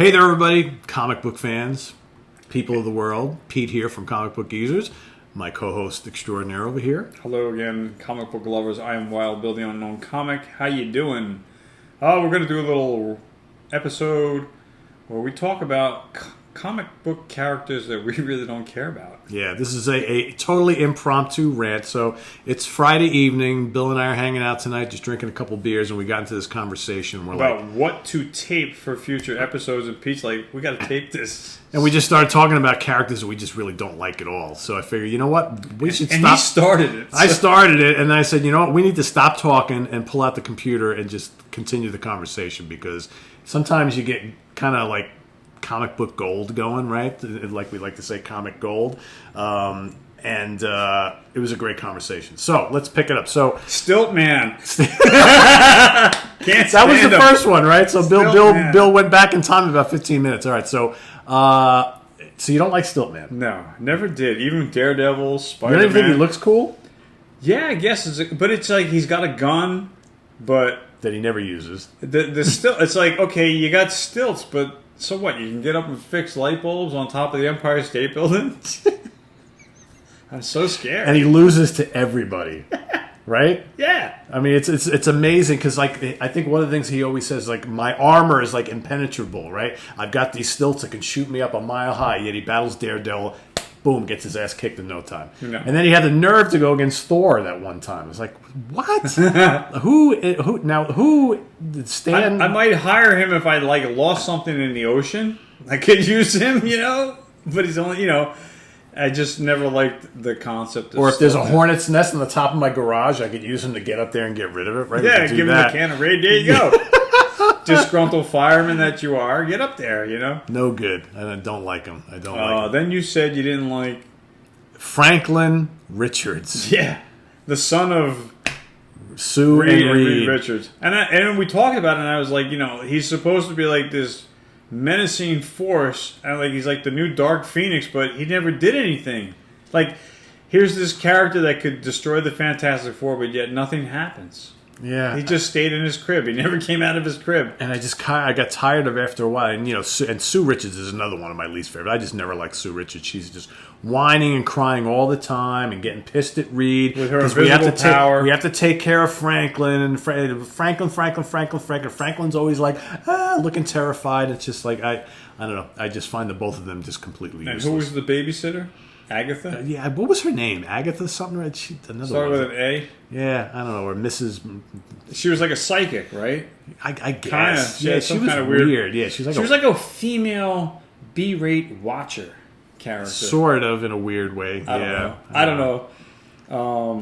Hey there, everybody, comic book fans, people of the world. Pete here from Comic Book Users, my co-host extraordinaire over here. Hello again, comic book lovers. I am Wild Bill, the Unknown Comic. How you doing? We're going to do a little episode where we talk about comic book characters that we really don't care about. Yeah, this is a totally impromptu rant. So it's Friday evening. Bill and I are hanging out tonight, just drinking a couple beers, and we got into this conversation. We're about like, what to tape for future episodes, and Pete's like, we got to tape this. And we just started talking about characters that we just really don't like at all. So I figured, you know what? We should stop. And he started it. I started it, and I said, you know what? We need to stop talking and pull out the computer and just continue the conversation, because sometimes you get kind of like comic book gold going, right? Like we like to say, comic gold. And it was a great conversation. So let's pick it up. So Stilt-Man. That was the first one, right? So Bill went back in time about 15 minutes. All right. So you don't like Stilt-Man? No, never did. Even Daredevil, Spider-Man. You don't even think he looks cool? Yeah, I guess. But it's like he's got a gun, but that he never uses. The stilt. It's like, okay, you got stilts, but so what? You can get up and fix light bulbs on top of the Empire State Building? I'm so scared. And he loses to everybody, right? Yeah. I mean, it's amazing, because like I think one of the things he always says, like, my armor is like impenetrable, right? I've got these stilts that can shoot me up a mile high. Yet he battles Daredevil, boom, gets his ass kicked in no time. No. And then he had the nerve to go against Thor that one time. It's like, what? who stand? I might hire him if I lost something in the ocean. I could use him, But he's only, I just never liked the concept of Or if there's a hornet's nest on the top of my garage, I could use him to get up there and get rid of it, right? Yeah, give him a can of Raid. There you go. Disgruntled fireman that you are, get up there, No good. I don't like him. I don't like him. Then you said you didn't like Franklin Richards. Yeah. The son of Sue and Reed Richards. And we talked about it, and I was like, he's supposed to be like this menacing force, and like he's like the new Dark Phoenix, but he never did anything. Like, here's this character that could destroy the Fantastic Four, but yet nothing happens. Yeah, he just stayed in his crib. He never came out of his crib. And I got tired of it after a while. And Sue Richards is another one of my least favorite. I just never liked Sue Richards. She's just whining and crying all the time and getting pissed at Reed with her invisible power. We have to take care of Franklin, and Franklin's always like looking terrified. It's just like I don't know. I just find the both of them just completely useless. And who was the babysitter? Agatha? Yeah, what was her name? Agatha something? Started with an A? Yeah, I don't know. Or Mrs. She was like a psychic, right? I guess. Kinda. Yeah, she was kind of weird. Yeah, she was like a female B-rate watcher character. Sort of, in a weird way. I don't know.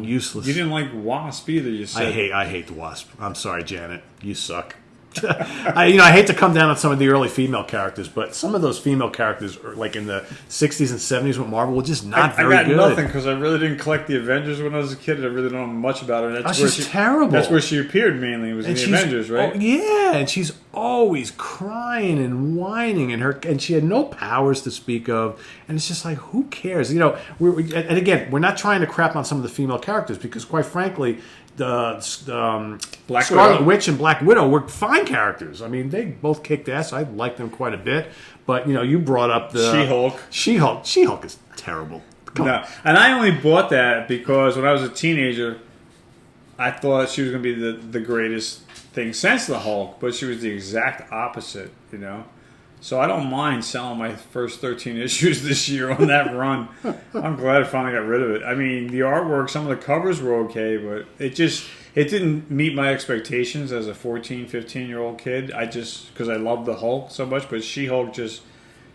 Useless. You didn't like Wasp either, you said. I hate the Wasp. I'm sorry, Janet. You suck. I hate to come down on some of the early female characters, but some of those female characters, like in the 60s and 70s with Marvel, were just not very good. I got nothing, because I really didn't collect the Avengers when I was a kid. I really don't know much about her. That's just terrible. That's where she appeared mainly. It was in the Avengers, right? Oh, yeah, and she's always crying and whining, and she had no powers to speak of. And it's just like, who cares? And again, we're not trying to crap on some of the female characters, because quite frankly, the Scarlet Witch and Black Widow were fine characters. I mean, they both kicked ass. I liked them quite a bit. But, you brought up the She-Hulk. She-Hulk is terrible. Come on. And I only bought that because when I was a teenager, I thought she was going to be the greatest thing since the Hulk, but she was the exact opposite, So I don't mind selling my first 13 issues this year on that run. I'm glad I finally got rid of it. I mean, the artwork, some of the covers were okay, but it didn't meet my expectations as a 14, 15-year-old kid. Because I loved the Hulk so much, but She-Hulk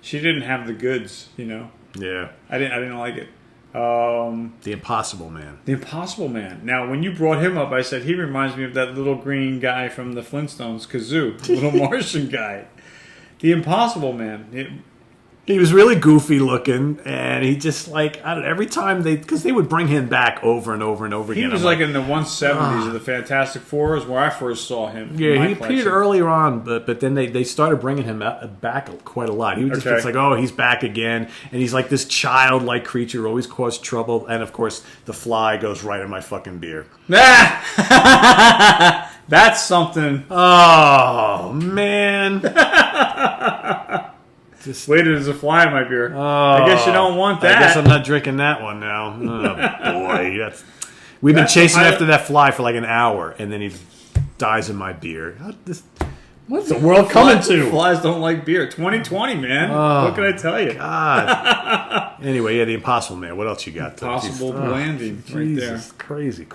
she didn't have the goods, Yeah. I didn't like it. The Impossible Man. The Impossible Man. Now, when you brought him up, I said, he reminds me of that little green guy from the Flintstones, Kazoo, the little Martian guy. The Impossible Man. He was really goofy looking, and he just every time because they would bring him back over and over and over again. He was in the 170s of the Fantastic Four is where I first saw him. Yeah, he appeared earlier on, but then they started bringing him back quite a lot. He was just like, oh, he's back again, and he's like this childlike creature who always caused trouble, and of course the fly goes right in my fucking beer. That's something. Oh man. Just Later, there's a fly in my beer. I guess you don't want that. I guess I'm not drinking that one now. Oh, boy. We've been chasing after that fly for like an hour, and then he dies in my beer. What's the world coming to? Flies don't like beer. 2020, man. What can I tell you? God. Anyway, yeah, the Impossible Man. What else you got? Impossible landing right there. Crazy.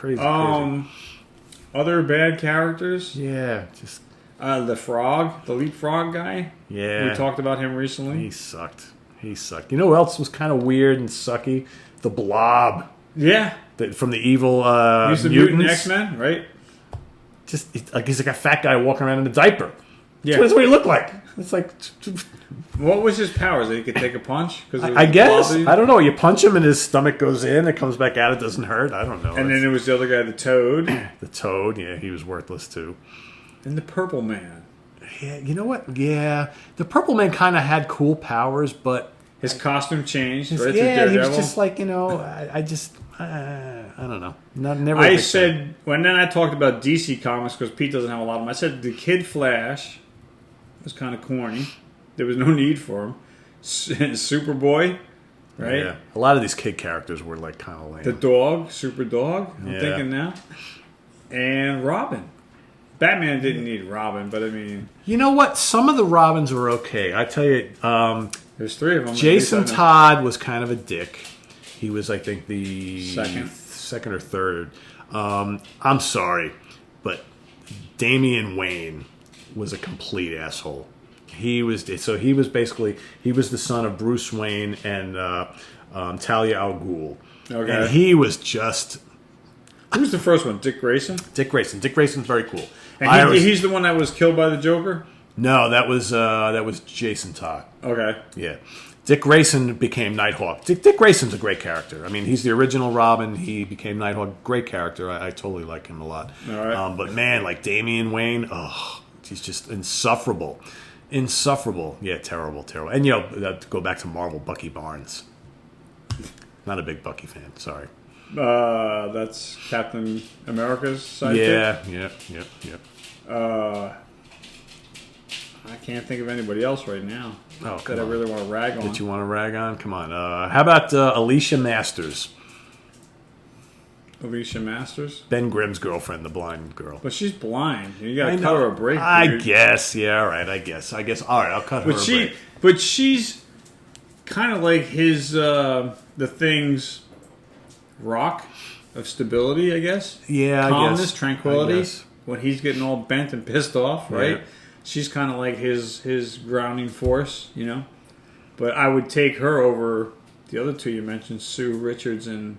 Other bad characters? Yeah, just... the frog, the leapfrog guy. Yeah. We talked about him recently. He sucked. You know who else was kind of weird and sucky? The Blob. Yeah. From the evil He's the mutants. mutant X-Men, right? Just he's like a fat guy walking around in a diaper. Yeah. That's what he looked like. It's like... What was his powers? That he could take a punch? I guess. I don't know. You punch him and his stomach goes in. It comes back out. It doesn't hurt. I don't know. And then there was the other guy, the Toad. The Toad, yeah, he was worthless too. And the Purple Man. Yeah, you know what? Yeah, the Purple Man kind of had cool powers, but his costume changed. Right? Yeah, he was just like, I don't know. Never. I said when then I talked about DC Comics because Pete doesn't have a lot of them. I said the Kid Flash was kind of corny. There was no need for him. Superboy, right? Yeah, a lot of these kid characters were like kind of lame. The dog, Super Dog. I'm thinking now, and Robin. Batman didn't need Robin, but I mean... You know what? Some of the Robins were okay. I tell you... there's three of them. Jason Todd was kind of a dick. He was, I think, the... Second or third. I'm sorry, but Damian Wayne was a complete asshole. He was basically... He was the son of Bruce Wayne and Talia al Ghul. Okay. And he was just... Who was the first one? Dick Grayson? Dick Grayson's very cool. And he's the one that was killed by the Joker? No, that was Jason Todd. Okay. Yeah. Dick Grayson became Nighthawk. Dick Grayson's a great character. I mean, he's the original Robin. He became Nighthawk. Great character. I totally like him a lot. All right. But man, like Damian Wayne, he's just insufferable. Yeah, terrible. And, to go back to Marvel, Bucky Barnes. Not a big Bucky fan. Sorry. That's Captain America's sidekick? Yeah. I can't think of anybody else right now that I really want to rag on. That you want to rag on? Come on. How about Alicia Masters? Alicia Masters? Ben Grimm's girlfriend, the blind girl. But she's blind. You got to cut her a break, dude. I guess. Yeah, all right. I guess. All right, I'll cut her a break. But she's kind of like his, the Thing's rock of stability, I guess. Yeah, calmness, tranquility. When he's getting all bent and pissed off, right? Yeah. She's kind of like his grounding force, But I would take her over the other two you mentioned, Sue Richards and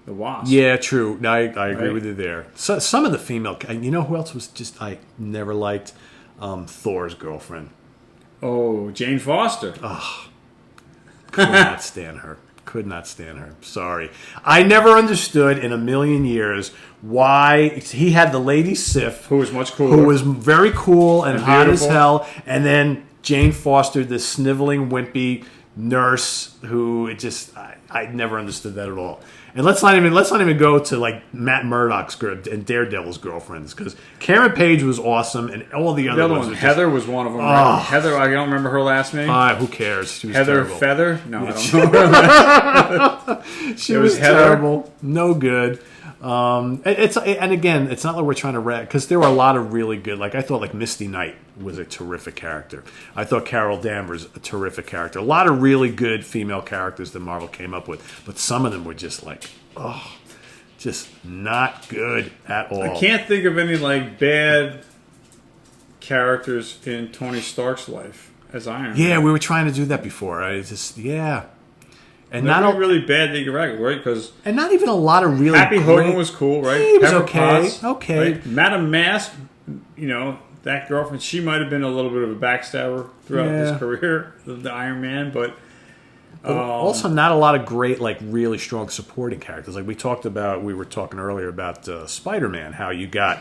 the Wasp. Yeah, true. No, I agree with you there. So, some of the female, and you know who else was just I never liked? Thor's girlfriend. Oh, Jane Foster. Could not stand her. Sorry. I never understood in a million years why he had the Lady Sif, who was much cooler, who was very cool and hot beautiful as hell, and then Jane Foster, this sniveling, wimpy nurse who I never understood that at all. And let's not even go to like Matt Murdock's and Daredevil's girlfriends, because Karen Page was awesome and all the other ones. Heather was one of them. Right? Heather, I don't remember her last name. Who cares? She was Heather terrible. Feather? No, I don't know. She was terrible. No good. And again, it's not like we're trying to rag, because there were a lot of really good. Like I thought, like Misty Knight was a terrific character. I thought Carol Danvers a terrific character. A lot of really good female characters that Marvel came up with, but some of them were just like, just not good at all. I can't think of any like bad characters in Tony Stark's life as Iron Man. Yeah, we were trying to do that before. And not really bad that you rag, right? Because and not even a lot of really. Happy Hogan was cool, right? He was Pepper okay. Potts, Okay. Right? Madame Mask, that girlfriend, she might have been a little bit of a backstabber throughout his career, the Iron Man, but also not a lot of great, like really strong supporting characters. Like we were talking earlier about Spider-Man, how you got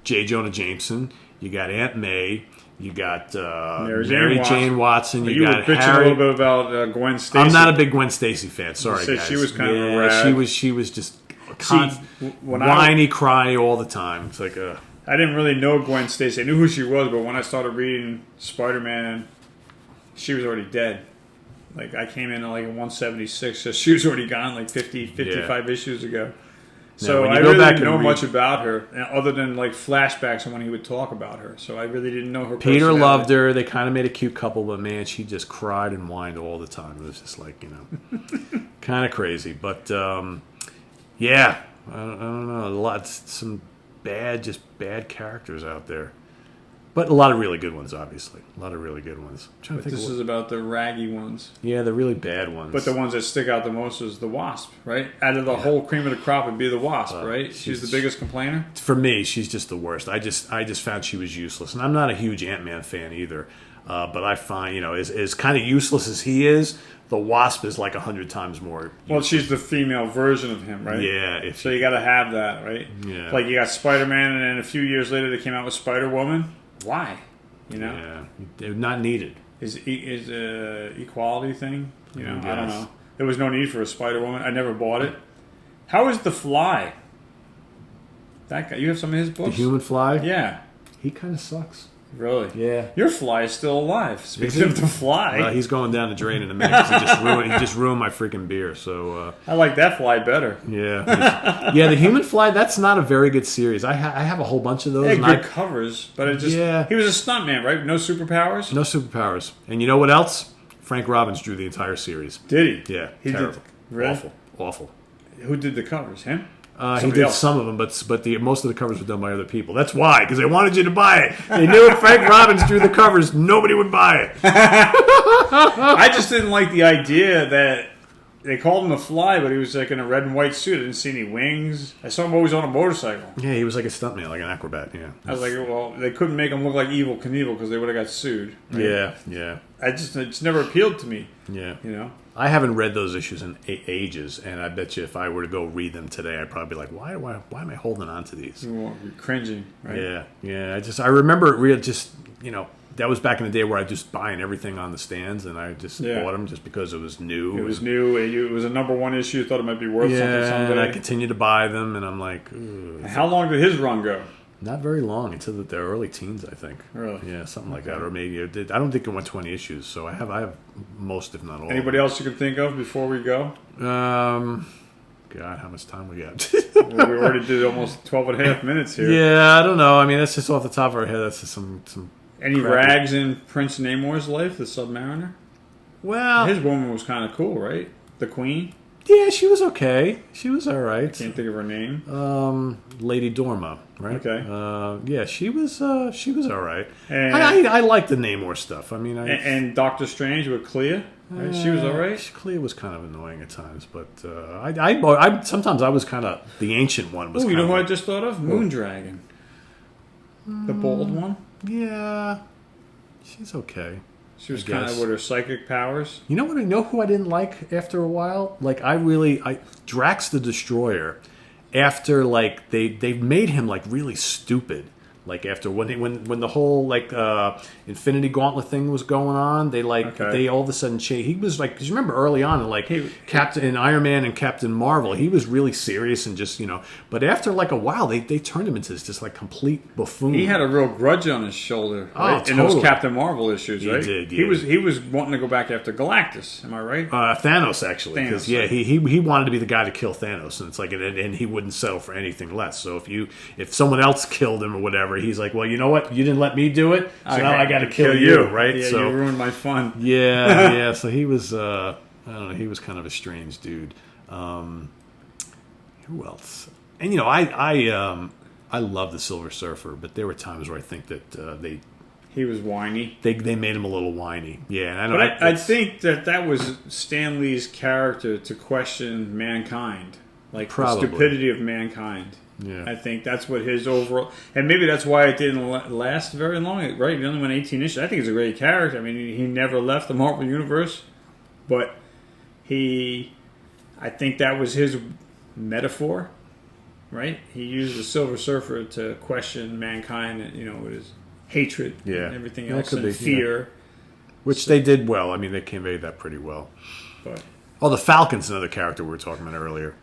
J. Jonah Jameson, you got Aunt May. You got Mary Jane Watson. You got were bitching Harry. a little bit about Gwen Stacy. I'm not a big Gwen Stacy fan. Sorry, guys. She was kind of a rag. She was just whiny, crying all the time. It's like I didn't really know Gwen Stacy. I knew who she was, but when I started reading Spider-Man she was already dead. Like, I came in at like 176, so she was already gone like 55 issues ago. So when you I go really back didn't and know read- much about her, other than like flashbacks and when he would talk about her. So I really didn't know her Peter personality. loved her. They kind of made a cute couple, but man, she just cried and whined all the time. It was just like, kind of crazy. But yeah, I don't know. Some bad characters out there. But a lot of really good ones, obviously. A lot of really good ones. I'm trying to But think this is about the raggy ones. Yeah, the really bad ones. But the ones that stick out the most is the Wasp, right? Out of the whole cream of the crop would be the Wasp, right? She's the biggest complainer. For me, she's just the worst. I just found she was useless. And I'm not a huge Ant-Man fan either. But I find, as kind of useless as he is, the Wasp is like 100 times more. Well, she's the female version of him, right? Yeah. So you got to have that, right? Yeah. Like you got Spider-Man, and then a few years later they came out with Spider-Woman. Why? Yeah, they're not needed. Is equality thing? I don't Yes. know. There was no need for a Spider-Woman. I never bought it. How is the Fly? That guy. You have some of his The books? Human Fly? Yeah. He kind of sucks. Really? Yeah. Your Fly is still alive. Speaking of the Fly, Well, he's going down the drain in a minute 'cause he just ruined my freaking beer. So I like that Fly better. yeah, yeah. The Human Fly. That's not a very good series. I have a whole bunch of those. They And had good covers, but it just Yeah. he was a stuntman, right? No superpowers. no superpowers. And you know what else? Frank Robbins drew the entire series. Did he? Yeah, He did. terrible. Really? Awful. Who did the covers? Him? He Somebody did else. some of them, but most of the covers were done by other people. That's why, because they wanted you to buy it. They knew if Frank Robbins drew the covers, nobody would buy it. I just didn't like the idea that they called him the Fly, but he was like in a red and white suit. I didn't see any wings. I saw him always on a motorcycle. Yeah, he was like a stuntman, like an acrobat. Yeah, I was like, well, they couldn't make him look like Evil Knievel because they would have got sued. Right? Yeah. It's never appealed to me. Yeah. I haven't read those issues in ages, and I bet you if I were to go read them today, I'd probably be like, why am I holding on to these? You won't be cringing, right? Yeah. I remember it real just, that was back in the day where I just buying everything on the stands, and I just bought them just because it was new. It was new. It was a #1 issue. Thought it might be worth something someday. And I continued to buy them, and I'm like, How long did his run go? not very long, until their early teens, I think. Really? Yeah, something like that, or maybe it did. I don't think it went 20 issues, so I have most, if not all. Anybody else you can think of before we go? God, how much time we got? Well, we already did almost 12 and a half minutes here. Yeah, I don't know. I mean, that's just off the top of our head. That's just some Any crappy- rags in Prince Namor's life, the Submariner? Well, His woman was kind of cool, right? The Queen? yeah, she was okay. She was all right. Can't think of her name. Lady Dorma, right? Okay. Yeah, she was all right. And- I like the Namor stuff. I mean, And Doctor Strange with Clea? Right? She was all right? Clea was kind of annoying at times, but I sometimes I was kind of the ancient one. Was Oh, you kind know of who I just thought of? Moondragon. The bald one? Yeah, she's okay. She was I kind of guess. with her psychic powers. You know what? I know who I didn't like after a while. Like Drax the Destroyer. After like they made him like really stupid. Like after when the whole like Infinity Gauntlet thing was going on, they all of a sudden changed. He was like, because you remember early on, like Captain Iron Man and Captain Marvel, he was really serious and just But after like a while, they turned him into this just like complete buffoon. He had a real grudge on his shoulder, right? In those totally. Captain Marvel issues, right? Did, He yeah. was wanting to go back after Galactus. Am I right? Thanos actually, because Thanos, right. he wanted to be the guy to kill Thanos, and it's like and he wouldn't settle for anything less. So if someone else killed him or whatever, he's like, well, you know what, you didn't let me do it, so now I got to kill you, right? Yeah, so you ruined my fun. yeah. So he was I don't know, he was kind of a strange dude. Who else? And I love the Silver Surfer, but there were times where I think that He was whiny. they made him a little whiny. Yeah, and I know. But I think that was Stan Lee's character to question mankind, like Probably. the stupidity of mankind. Yeah. I think that's what his overall, and maybe that's why it didn't last very long. Right? It only went 18 issues. I think he's a great character. I mean, he never left the Marvel Universe, but I think that was his metaphor, right? He used the Silver Surfer to question mankind, and with his hatred and everything That else, could and be, fear. which they did well. I mean, they conveyed that pretty well. But The Falcon's another character we were talking about earlier.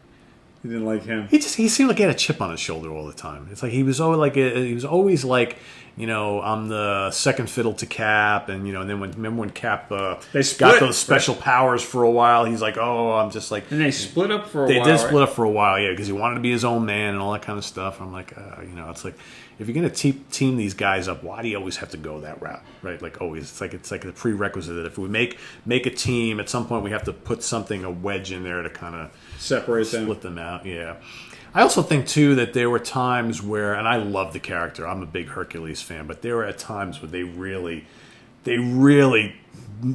you didn't like him. He seemed like he had a chip on his shoulder all the time. It's like he was always like I'm the second fiddle to Cap, and and then remember when Cap They got split, those special powers for a while, he's like, oh, I'm just like. And they split up for a They while. did split up for a while, yeah, because he wanted to be his own man and all that kind of stuff. I'm like, it's like, if you're going to team these guys up, why do you always have to go that route, right? Like always, it's like a prerequisite that if we make a team, at some point we have to put a wedge in there to kind of split them out. Yeah. I also think too that there were times where, and I love the character, I'm a big Hercules fan, but there were at times where they really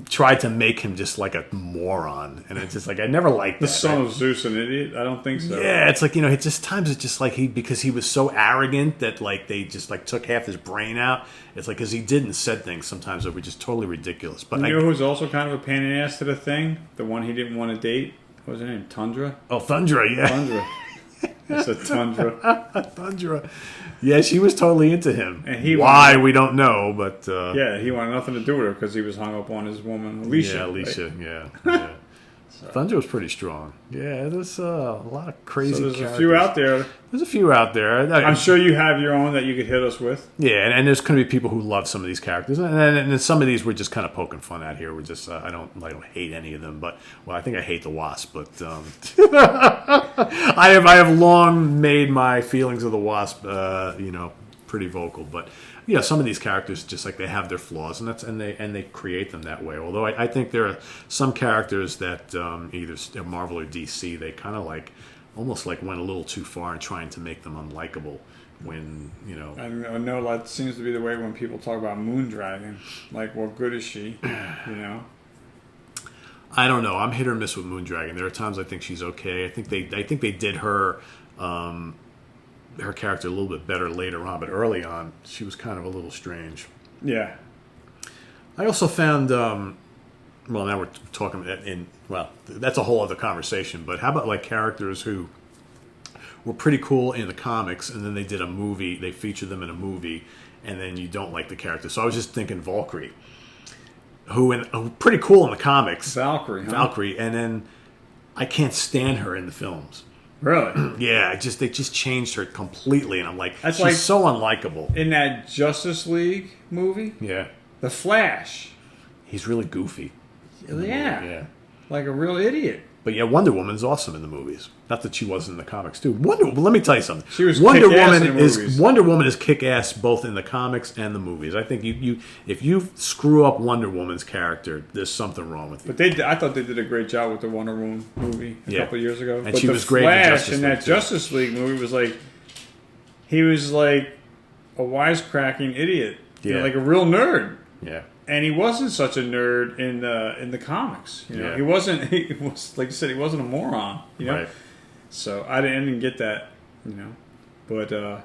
tried to make him just like a moron, and it's just like I never liked that. The son of Zeus, an idiot? I don't think so. Yeah, it's like it's just times it's just like because he was so arrogant that like they just like took half his brain out. It's like because he did and said things sometimes that were just totally ridiculous. But you know who's also kind of a pain in the ass to the thing? The one he didn't want to date. What was her name? Tundra. Oh, Thundra, yeah. Tundra. It's a Tundra. Tundra. Yeah, she was totally into him. And why we don't know, but yeah, he wanted nothing to do with her because he was hung up on his woman Alicia. Yeah, Alicia. Right? Yeah. Thundra was pretty strong. Yeah, there's a lot of crazy. So there's characters. a few out there. There's a few out there. I'm sure you have your own that you could hit us with. Yeah, and there's going to be people who love some of these characters, and then some of these we're just kind of poking fun at here. We're just I don't hate any of them, but I think I hate the Wasp. But I have long made my feelings of the Wasp, pretty vocal. But some of these characters just like they have their flaws, and they create them that way. Although I think there are some characters that either Marvel or DC, they kind of like almost like went a little too far in trying to make them unlikable. When I know that seems to be the way when people talk about Moondragon. Like, what good is she? I don't know. I'm hit or miss with Moondragon. There are times I think she's okay. I think they did her character a little bit better later on, but early on she was kind of a little strange. Yeah. I also found now we're talking that's a whole other conversation, but how about like characters who were pretty cool in the comics and then they did a movie, they featured them in a movie, and then you don't like the character. So I was just thinking Valkyrie, who pretty cool in the comics. Valkyrie, and then I can't stand her in the films. Really? Yeah, they just changed her completely, and I'm like, That's she's like so unlikable. In that Justice League movie? Yeah. The Flash. He's really goofy. Yeah. Like a real idiot. But yeah, Wonder Woman's awesome in the movies. Not that she wasn't in the comics too. Let me tell you something. She was Wonder kick-ass Woman in the movies. Wonder Woman is kick-ass both in the comics and the movies. I think if you screw up Wonder Woman's character, there's something wrong with you. But I thought they did a great job with the Wonder Woman movie a couple of years ago. And but she was great in Flash Justice in that League, too. Justice League movie was like he was like a wisecracking idiot. Yeah. Like a real nerd. Yeah. And he wasn't such a nerd in the comics. Yeah. He wasn't. He was, like you said, he wasn't a moron. Right. So I didn't get that. But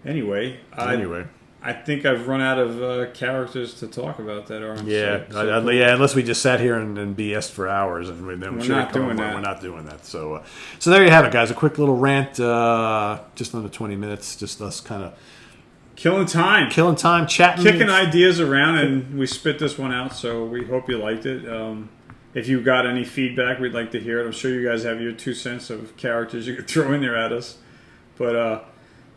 anyway, I think I've run out of characters to talk about that are. Yeah, cool. unless we just sat here and BS for hours, and then We're not doing that. We're not doing that. So there you have it, guys. A quick little rant, just under 20 minutes, just us kind of killing time, chatting, kicking ideas around, and we spit this one out. So we hope you liked it. If you got any feedback, we'd like to hear it. I'm sure you guys have your 2 cents of characters you could throw in there at us. But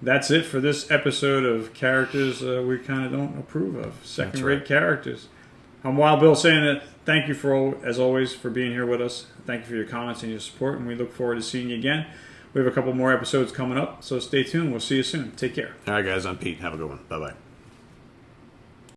that's it for this episode of characters we kind of don't approve of. Second-rate characters. I'm Wild Bill saying that thank you as always for being here with us. Thank you for your comments and your support, and we look forward to seeing you again. We have a couple more episodes coming up, so stay tuned. We'll see you soon. Take care. All right, guys. I'm Pete. Have a good one. Bye-bye.